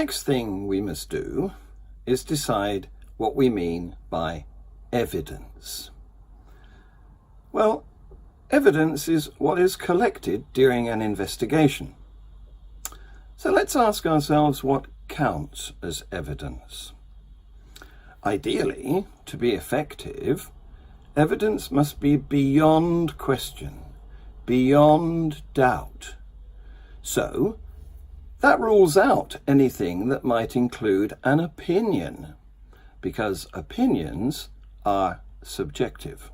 next thing we must do is decide what we mean by evidence. Well, evidence is what is collected during an investigation. So let's ask ourselves what counts as evidence. Ideally, to be effective, evidence must be beyond question, beyond doubt. So, that rules out anything that might include an opinion, because opinions are subjective.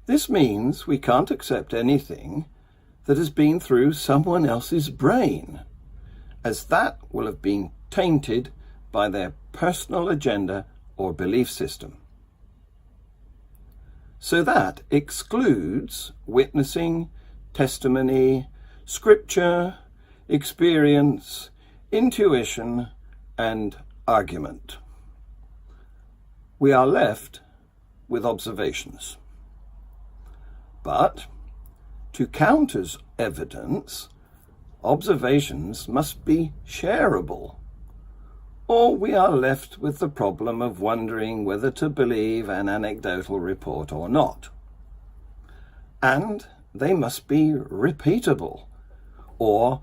This means we can't accept anything that has been through someone else's brain, as that will have been tainted by their personal agenda or belief system. So that excludes witnessing, testimony, scripture, experience, intuition, and argument. We are left with observations. But to count as evidence, observations must be shareable, or we are left with the problem of wondering whether to believe an anecdotal report or not. And they must be repeatable, or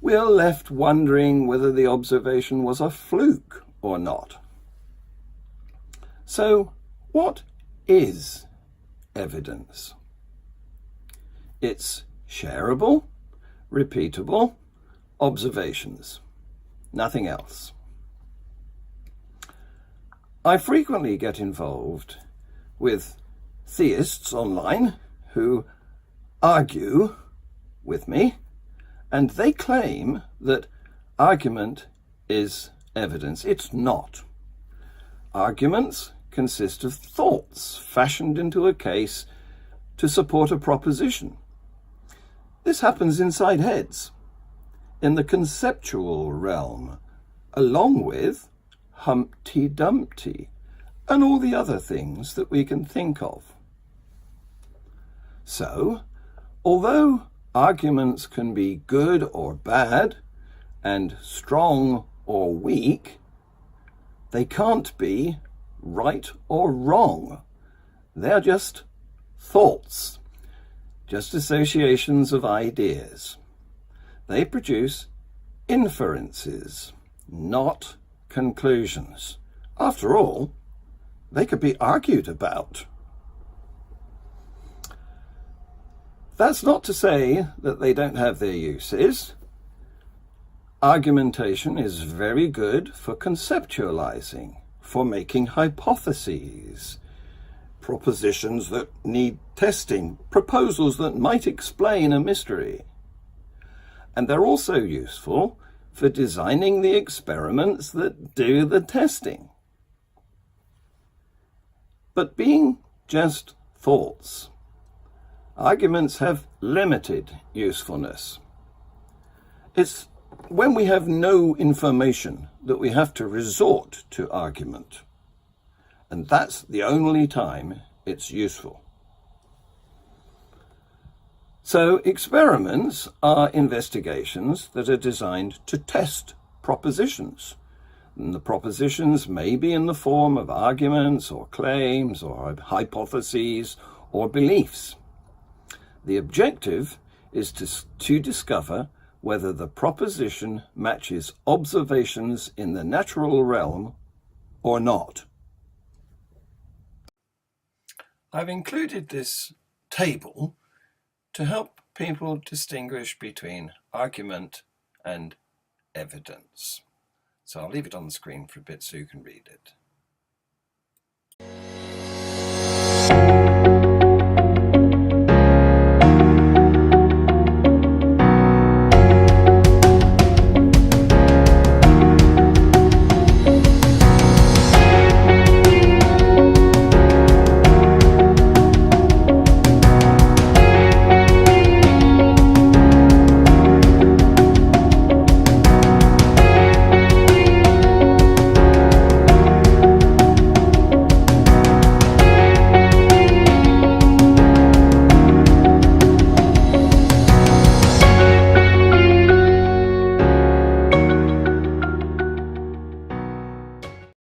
we are left wondering whether the observation was a fluke or not. So, what is evidence? It's shareable, repeatable observations, nothing else. I frequently get involved with theists online who argue with me, and they claim that argument is evidence. It's not. Arguments consist of thoughts fashioned into a case to support a proposition. This happens inside heads, in the conceptual realm, along with Humpty Dumpty and all the other things that we can think of. So, although arguments can be good or bad, and strong or weak, they can't be right or wrong. They're just thoughts, just associations of ideas. They produce inferences, not conclusions. After all, they could be argued about. That's not to say that they don't have their uses. Argumentation is very good for conceptualizing, for making hypotheses, propositions that need testing, proposals that might explain a mystery. And they're also useful for designing the experiments that do the testing. But being just thoughts, arguments have limited usefulness. It's when we have no information that we have to resort to argument. And that's the only time it's useful. So experiments are investigations that are designed to test propositions. And the propositions may be in the form of arguments or claims or hypotheses or beliefs. The objective is to discover whether the proposition matches observations in the natural realm or not. I've included this table to help people distinguish between argument and evidence. So I'll leave it on the screen for a bit so you can read it.